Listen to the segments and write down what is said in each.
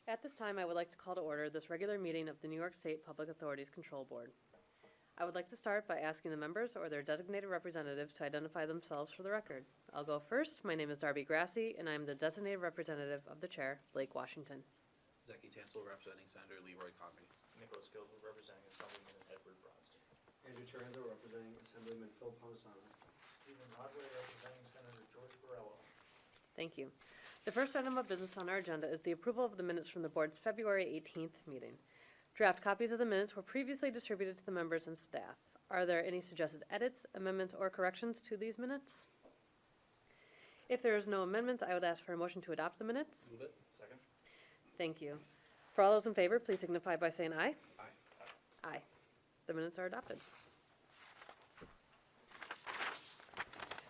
At this time, I would like to call to order this regular meeting of the New York State Public Authorities Control Board. I would like to start by asking the members or their designated representatives to identify themselves for the record. I'll go first. My name is Darby Grassi, and I am the designated representative of the chair, Blake Washington. Zeki Tansel representing Senator Leroy Conley. Nicholas Gilbert representing Assemblyman Edward Bronstein. Andrew Taranto representing Assemblyman Phil Palmisano. Stephen Rodway representing Senator George Borrello. Thank you. The first item of business on our agenda is the approval of the minutes from the board's February 18th meeting. Draft copies of the minutes were previously distributed to the members and staff. Are there any suggested edits, amendments, or corrections to these minutes? If there is no amendments, I would ask for a motion to adopt the minutes. Move it. Second. Thank you. For all those in favor, please signify by saying aye. Aye. Aye. The minutes are adopted.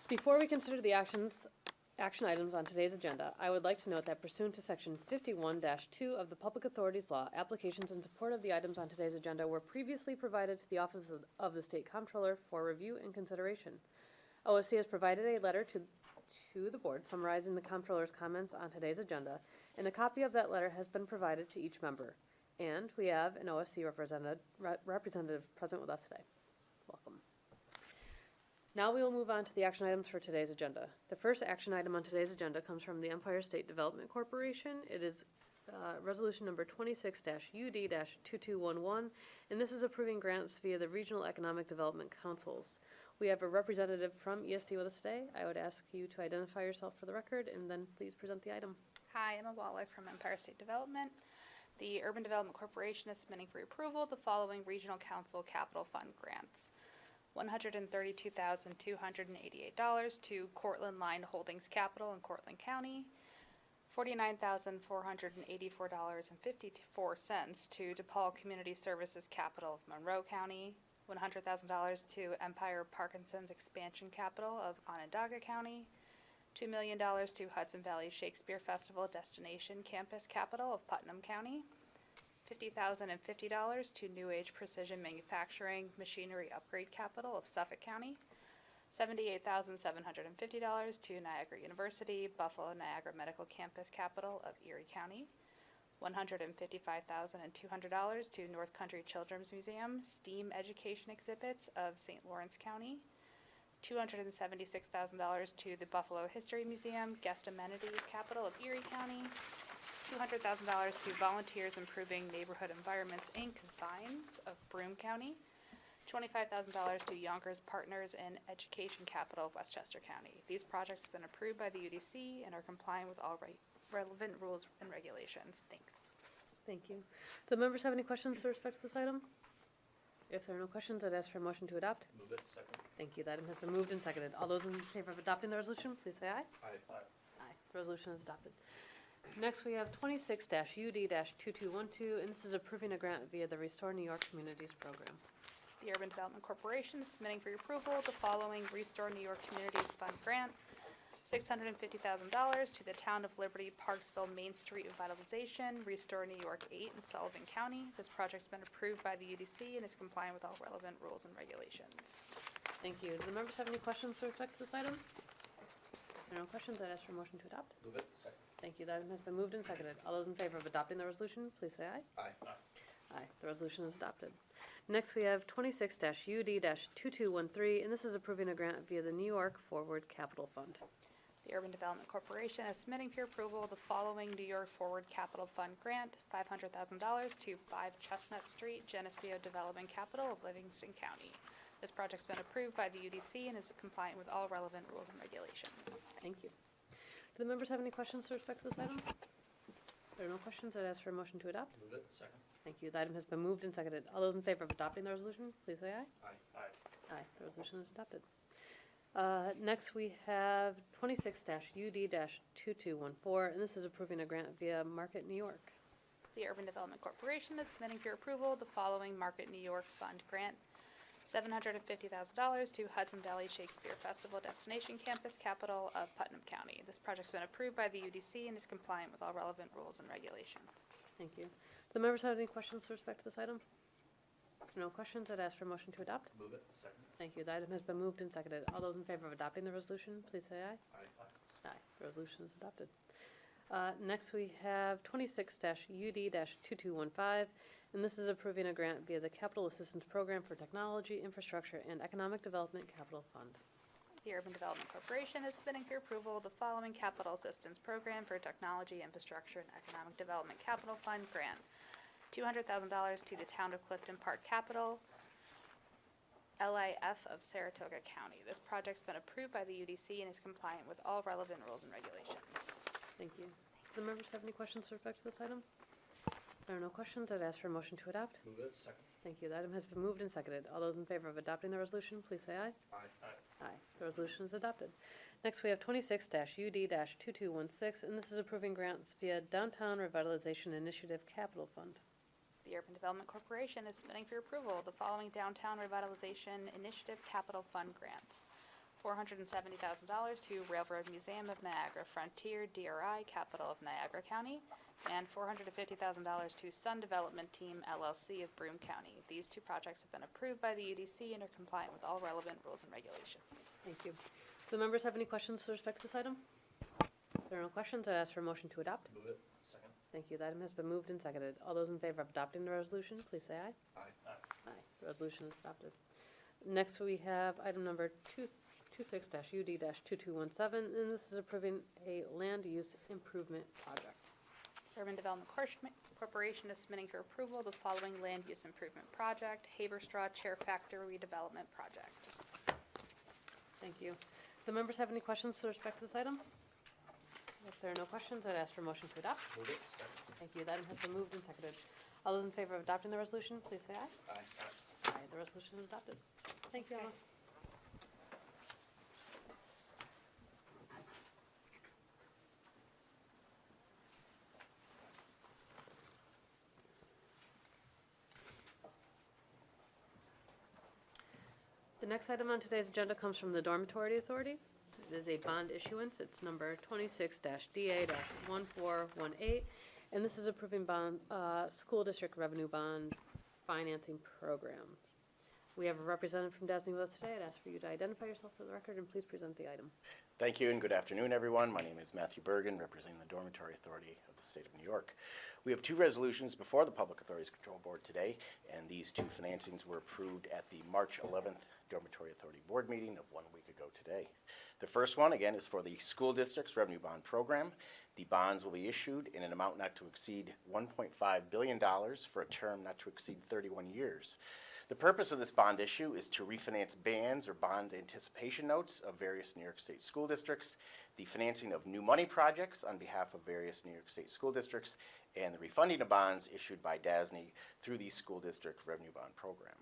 Before we consider the action items on today's agenda, I would like to note that pursuant to Section 51-2 of the Public Authorities Law, applications in support of the items on today's agenda were previously provided to the Office of the State Comptroller for review and consideration. OSC has provided a letter to the board summarizing the Comptroller's comments on today's agenda, and a copy of that letter has been provided to each member. And we have an OSC representative present with us today. Welcome. Now we will move on to the action items for today's agenda. The first action item on today's agenda comes from the Empire State Development Corporation. It is resolution number 26-UD-2211, and this is approving grants via the Regional Economic Development Councils. We have a representative from ESD with us today. I would ask you to identify yourself for the record and then please present the item. Hi, Emma Wallach from Empire State Development. The Urban Development Corporation is submitting for approval the following Regional Council Capital Fund grants. $132,288 to Cortland Line Holdings Capital in Cortland County, $49,484.54 to DePaul Community Services Capital of Monroe County, $100,000 to Empire Parkinson's Expansion Capital of Onondaga County, $2 million to Hudson Valley Shakespeare Festival Destination Campus Capital of Putnam County, $50,050 to New Age Precision Manufacturing Machinery Upgrade Capital of Suffolk County, $78,750 to Niagara University Buffalo Niagara Medical Campus Capital of Erie County, $155,200 to North Country Children's Museum STEAM Education Exhibits of St. Lawrence County, $276,000 to the Buffalo History Museum Guest Amenities Capital of Erie County, $200,000 to Volunteers Improving Neighborhood Environments, Inc., Vines of Broome County, $25,000 to Yonkers Partners in Education Capital of Westchester County. These projects have been approved by the UDC and are complying with all relevant rules and regulations. Thanks. Thank you. Do the members have any questions with respect to this item? If there are no questions, I'd ask for a motion to adopt. Move it. Second. Thank you. The item has been moved and seconded. All those in favor of adopting the resolution, please say aye. Aye. Aye. The resolution is adopted. Next, we have 26-UD-2212, and this is approving a grant via the Restore New York Communities Program. The Urban Development Corporation is submitting for your approval the following Restore New York Communities Fund grant, $650,000 to the Town of Liberty Parksville Main Street Revitalization, Restore New York 8 in Sullivan County. This project's been approved by the UDC and is complying with all relevant rules and regulations. Thank you. Do the members have any questions with respect to this item? If there are no questions, I'd ask for a motion to adopt. Move it. Second. Thank you. The item has been moved and seconded. All those in favor of adopting the resolution, please say aye. Aye. Aye. The resolution is adopted. Next, we have 26-UD-2213, and this is approving a grant via the New York Forward Capital Fund. The Urban Development Corporation is submitting for your approval the following New York Forward Capital Fund grant, $500,000 to 5 Chestnut Street, Geneseo Development Capital of Livingston County. This project's been approved by the UDC and is compliant with all relevant rules and regulations. Thank you. Do the members have any questions with respect to this item? If there are no questions, I'd ask for a motion to adopt. Move it. Second. Thank you. The item has been moved and seconded. All those in favor of adopting the resolution, please say aye. Aye. Aye. Aye. The resolution is adopted. Next, we have 26-UD-2214, and this is approving a grant via Market New York. The Urban Development Corporation is submitting for your approval the following Market New York Fund grant, $750,000 to Hudson Valley Shakespeare Festival Destination Campus Capital of Putnam County. This project's been approved by the UDC and is compliant with all relevant rules and regulations. Thank you. Do the members have any questions with respect to this item? If there are no questions, I'd ask for a motion to adopt. Move it. Second. Thank you. The item has been moved and seconded. All those in favor of adopting the resolution, please say aye. Aye. Aye. The resolution is adopted. Next, we have 26-UD-2215, and this is approving a grant via the Capital Assistance Program for Technology, Infrastructure, and Economic Development Capital Fund. The Urban Development Corporation is submitting for approval the following Capital Assistance Program for Technology, Infrastructure, and Economic Development Capital Fund grant. $200,000 to the Town of Clifton Park Capital, LIF of Saratoga County. This project's been approved by the UDC and is compliant with all relevant rules and regulations. Thank you. Do the members have any questions with respect to this item? If there are no questions, I'd ask for a motion to adopt. Move it. Second. Thank you. The item has been moved and seconded. All those in favor of adopting the resolution, please say aye. Aye. Aye. The resolution is adopted. Next, we have 26-UD-2216, and this is approving grants via Downtown Revitalization Initiative Capital Fund. The Urban Development Corporation is submitting for approval the following Downtown Revitalization Initiative Capital Fund grants. $470,000 to Railroad Museum of Niagara Frontier DRI Capital of Niagara County, and $450,000 to Sun Development Team LLC of Broome County. These two projects have been approved by the UDC and are compliant with all relevant rules and regulations. Thank you. Do the members have any questions with respect to this item? If there are no questions, I'd ask for a motion to adopt. Move it. Second. Thank you. The item has been moved and seconded. All those in favor of adopting the resolution, please say aye. Aye. Aye. The resolution is adopted. Next, we have item number 26-UD-2217, and this is approving a land use improvement project. Urban Development Corporation is submitting for approval the following land use improvement project, Haberstraw Chair Factor redevelopment project. Thank you. Do the members have any questions with respect to this item? If there are no questions, I'd ask for a motion to adopt. Move it. Second. Thank you. The item has been moved and seconded. All those in favor of adopting the resolution, please say aye. Aye. Aye. The resolution is adopted. Thank you, Emma. Thanks, The next item on today's agenda comes from the Dormitory Authority. It is a bond issuance. It's number 26-DA-1418, and this is approving school district revenue bond financing program. We have a representative from DASNY with us today. I'd ask for you to identify yourself for the record and please present the item. Thank you and good afternoon, everyone. My name is Matthew Bergen, representing the Dormitory Authority of the State of New York. We have two resolutions before the Public Authorities Control Board today, and these two financings were approved at the March 11th Dormitory Authority Board meeting of 1 week ago today. The first one, again, is for the school district's revenue bond program. The bonds will be issued in an amount not to exceed $1.5 billion for a term not to exceed 31 years. The purpose of this bond issue is to refinance bands or bond anticipation notes of various New York State school districts, the financing of new money projects on behalf of various New York State school districts, and the refunding of bonds issued by DASNY through the school district revenue bond program.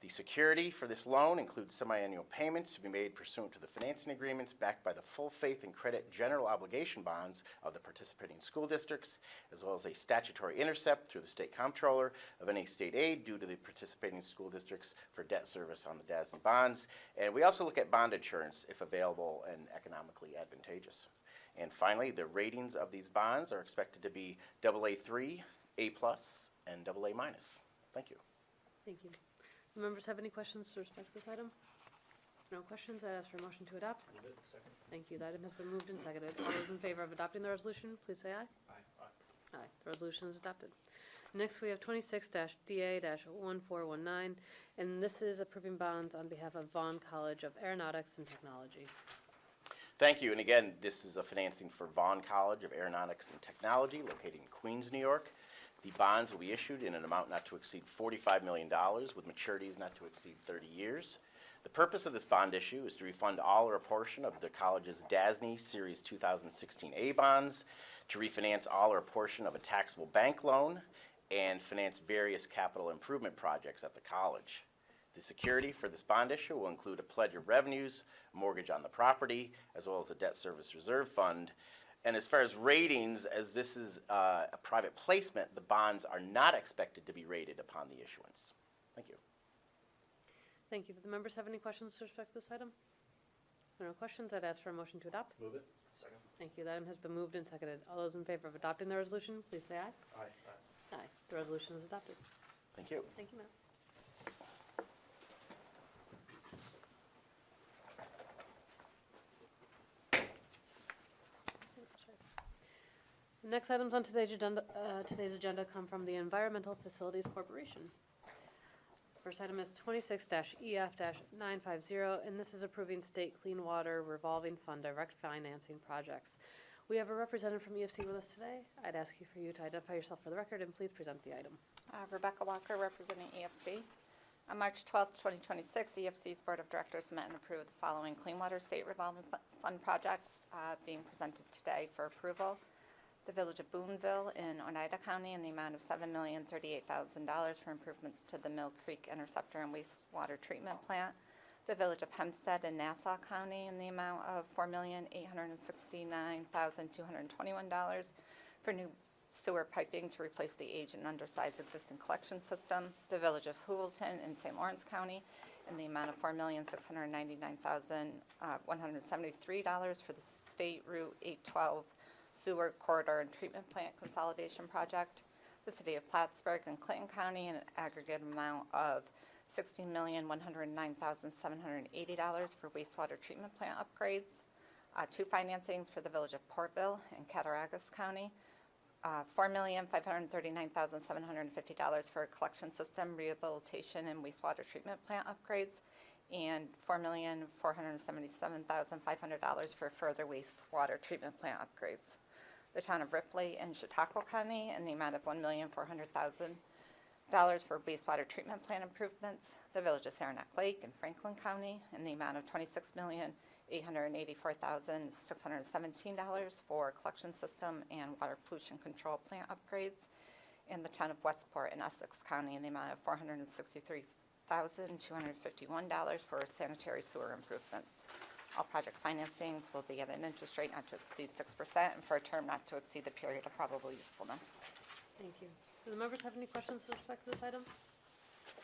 The security for this loan includes semi-annual payments to be made pursuant to the financing agreements backed by the full faith and credit general obligation bonds of the participating school districts, as well as a statutory intercept through the state comptroller of any state aid due to the participating school districts for debt service on the DASNY bonds. And we also look at bond insurance if available and economically advantageous. And finally, the ratings of these bonds are expected to be AA3, A+, and AA-. Thank you. Thank you. Do members have any questions with respect to this item? No questions, I ask for a motion to adopt. Move it. Second. Thank you. The item has been moved and seconded. All those in favor of adopting the resolution, please say aye. Aye. Aye. The resolution is adopted. Next, we have 26-DA-1419, and this is approving bonds on behalf of Vaughn College of Aeronautics and Technology. Thank you. And again, this is a financing for Vaughn College of Aeronautics and Technology located in Queens, New York. The bonds will be issued in an amount not to exceed $45 million with maturities not to exceed 30 years. The purpose of this bond issue is to refund all or a portion of the college's DASNY Series 2016A bonds, to refinance all or a portion of a taxable bank loan, and finance various capital improvement projects at the college. The security for this bond issue will include a pledge of revenues, a mortgage on the property, as well as a debt service reserve fund. And as far as ratings, as this is a private placement, the bonds are not expected to be rated upon the issuance. Thank you. Thank you. Do the members have any questions with respect to this item? If there are no questions, I'd ask for a motion to adopt. Move it. Second. Thank you. The item has been moved and seconded. All those in favor of adopting the resolution, please say aye. Aye. Aye. The resolution is adopted. Thank you. Thank you, Matt. The next items on today's agenda come from the Environmental Facilities Corporation. First item is 26-EF-950, and this is approving state clean water revolving fund direct financing projects. We have a representative from EFC with us today. I'd ask you to identify yourself for the record and please present the item. Rebecca Walker, representing EFC. On March 12, 2026, EFC's Board of Directors met and approved the following Clean Water State Revolving Fund projects being presented today for approval. The Village of Boonville in Oneida County in the amount of $7,038,000 for improvements to the Mill Creek Interceptor and Wastewater Treatment Plant. The Village of Hempstead in Nassau County in the amount of $4,869,221 for new sewer piping to replace the aged and undersized existing collection system. The Village of Houghton in St. Lawrence County in the amount of $4,699,173 for the State Route 812 Sewer Corridor and Treatment Plant Consolidation Project. The City of Plattsburgh and Clinton County in an aggregate amount of $16,109,780 for wastewater treatment plant upgrades. Two financings for the Village of Portville and Cattaraugus County. $4,539,750 for collection system rehabilitation and wastewater treatment plant upgrades, and $4,477,500 for further wastewater treatment plant upgrades. The Town of Ripley and Chautauqua County in the amount of $1,400,000 for wastewater treatment plant improvements. The Village of Saranac Lake in Franklin County in the amount of $26,884,617 for collection system and water pollution control plant upgrades. And the Town of Westport in Essex County in the amount of $463,251 for sanitary sewer improvements. All project financings will be at an interest rate not to exceed 6% and for a term not to exceed the period of probable usefulness. Thank you. Do the members have any questions with respect to this item?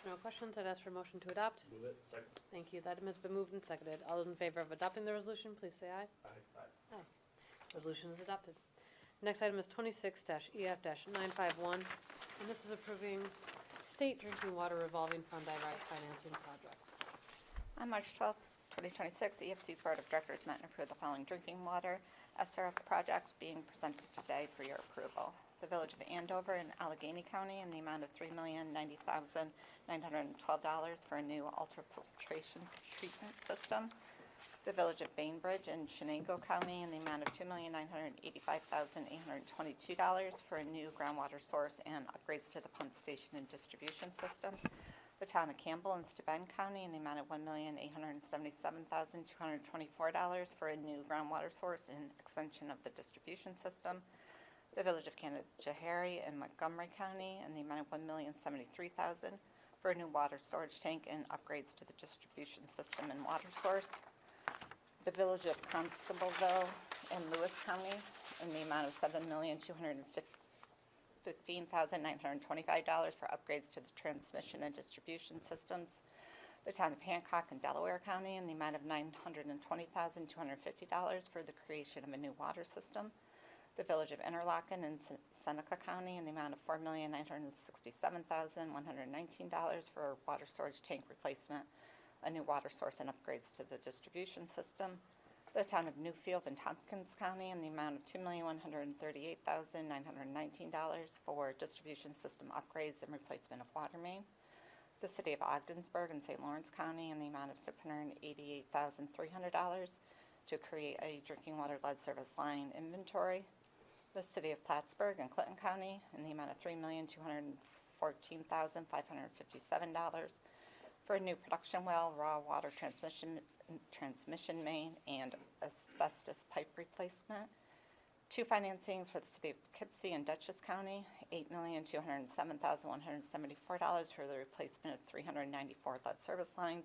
No questions. I'd ask for a motion to adopt. Move it. Second. Thank you. The item has been moved and seconded. All those in favor of adopting the resolution, please say aye. Aye. Aye. Resolution is adopted. Next item is 26-EF-951, and this is approving state drinking water revolving fund direct financing projects. On March 12, 2026, EFC's Board of Directors met and approved the following drinking water SRF projects being presented today for your approval. The Village of Andover in Allegheny County in the amount of $3,090,912 for a new ultrafiltration treatment system. The Village of Bainbridge in Shenango County in the amount of $2,985,822 for a new groundwater source and upgrades to the pump station and distribution system. The Town of Campbell in Steuben County in the amount of $1,877,224 for a new groundwater source and extension of the distribution system. The Village of Canajoharie in Montgomery County in the amount of $1,073,000 for a new water storage tank and upgrades to the distribution system and water source. The Village of Constableville in Lewis County in the amount of $7,215,925 for upgrades to the transmission and distribution systems. The Town of Hancock in Delaware County in the amount of $920,250 for the creation of a new water system. The Village of Interlaken in Seneca County in the amount of $4,967,119 for a water storage tank replacement, a new water source and upgrades to the distribution system. The Town of Newfield in Tompkins County in the amount of $2,138,919 for distribution system upgrades and replacement of water main. The City of Ogdensburg in St. Lawrence County in the amount of $688,300 to create a drinking water lead service line inventory. The City of Plattsburgh in Clinton County in the amount of $3,214,557 for a new production well, raw water transmission main, and asbestos pipe replacement. Two financings for the City of Poughkeepsie and Dutchess County, $8,207,174 for the replacement of 394 lead service lines,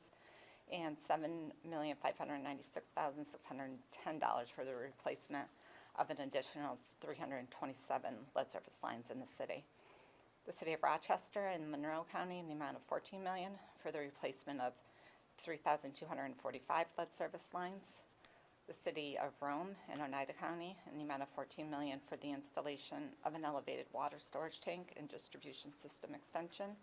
and $7,596,610 for the replacement of an additional 327 lead service lines in the city. The City of Rochester and Monroe County in the amount of $14 million for the replacement of 3,245 lead service lines. The City of Rome in Oneida County in the amount of $14 million for the installation of an elevated water storage tank and distribution system extension.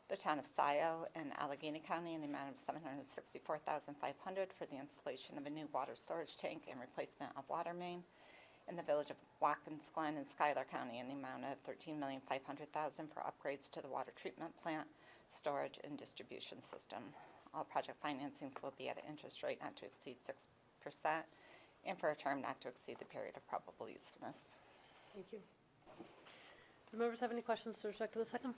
The Town of Scioto in Allegheny County in the amount of $764,500 for the installation of a new water storage tank and replacement of water main. in the village of Watkins Glen and Schuyler County in the amount of $13,500,000 for upgrades to the water treatment plant, storage, and distribution system. All project financings will be at an interest rate not to exceed 6% and for a term not to exceed the period of probable usefulness. Thank you. Do members have any questions with respect to this item?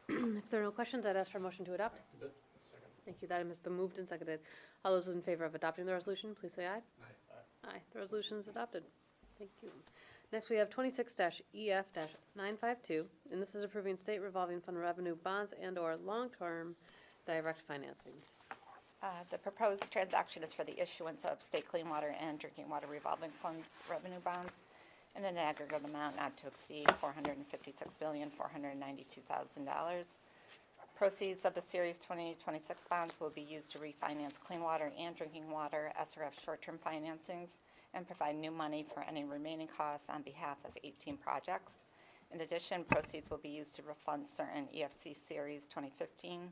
If there are no questions, I'd ask for a motion to adopt. Move it. Second. Thank you. That item has been moved and seconded. All those in favor of adopting the resolution, please say aye. Aye. The resolution is adopted. Thank you. Next, we have 26-EF-952, and this is approving state revolving fund revenue bonds and/or long-term direct financings. The proposed transaction is for the issuance of state clean water and drinking water revolving funds revenue bonds in an aggregate amount not to exceed $456,492,000. Proceeds of the Series 2026 bonds will be used to refinance clean water and drinking water SRF short-term financings and provide new money for any remaining costs on behalf of 18 projects. In addition, proceeds will be used to refund certain EFC Series 2015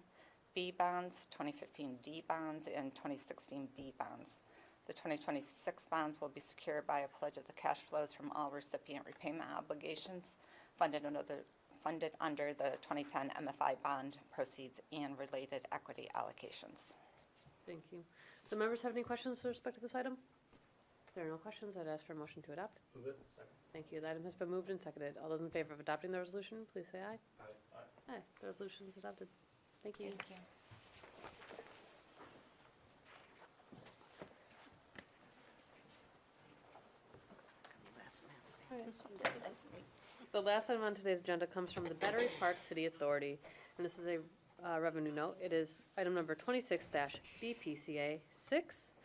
B bonds, 2015 D bonds, and 2016 B bonds. The 2026 bonds will be secured by a pledge of the cash flows from all recipient repayment obligations funded under the 2010 MFI bond proceeds and related equity allocations. Thank you. Do members have any questions with respect to this item? If there are no questions, I'd ask for a motion to adopt. Move it. Second. Thank you. The item has been moved and seconded. All those in favor of adopting the resolution, please say aye. Aye. Aye. The resolution is adopted. Thank you. Thank you. The last item on today's agenda comes from the Battery Park City Authority, and this is a revenue note. It is item number 26-BPCA 6,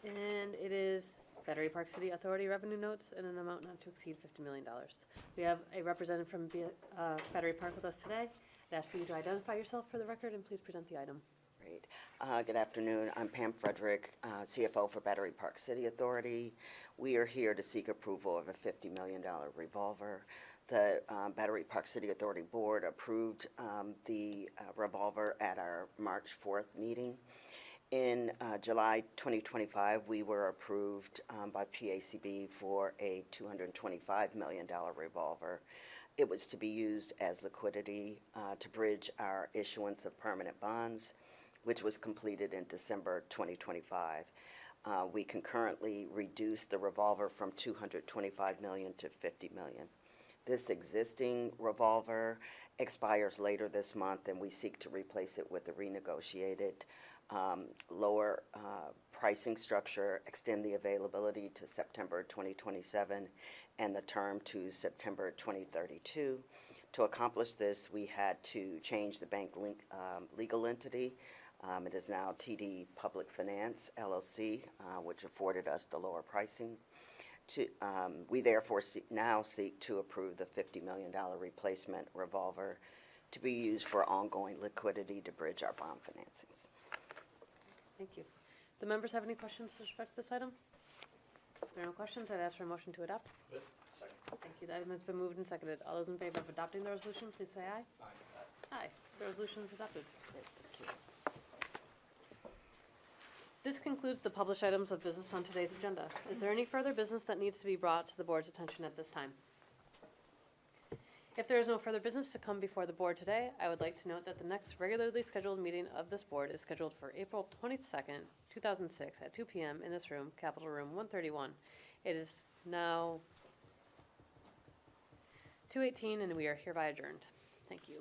and it is Battery Park City Authority revenue notes in an amount not to exceed $50 million. We have a representative from Battery Park with us today. I'd ask for you to identify yourself for the record and please present the item. Great. Good afternoon. I'm Pam Frederick, CFO for Battery Park City Authority. We are here to seek approval of a $50 million revolver. The Battery Park City Authority Board approved the revolver at our March 4th meeting. In July 2025, we were approved by PACB for a $225 million revolver. It was to be used as liquidity to bridge our issuance of permanent bonds, which was completed in December 2025. We concurrently reduced the revolver from $225 million to $50 million. This existing revolver expires later this month, and we seek to replace it with a renegotiated lower pricing structure, extend the availability to September 2027, and the term to September 2032. To accomplish this, we had to change the bank legal entity. It is now TD Public Finance, LLC, which afforded us the lower pricing. We therefore now seek to approve the $50 million replacement revolver to be used for ongoing liquidity to bridge our bond financings. Thank you. Do members have any questions with respect to this item? If there are no questions, I'd ask for a motion to adopt. Move it. Second. Thank you. The item has been moved and seconded. All those in favor of adopting the resolution, please say aye. Aye. Aye. The resolution is adopted. Great, thank you. This concludes the published items of business on today's agenda. Is there any further business that needs to be brought to the board's attention at this time? If there is no further business to come before the board today, I would like to note that the next regularly scheduled meeting of this board is scheduled for April 22nd, 2006 at 2 p.m. in this room, Capitol Room 131. It is now 2:18 and we are hereby adjourned. Thank you.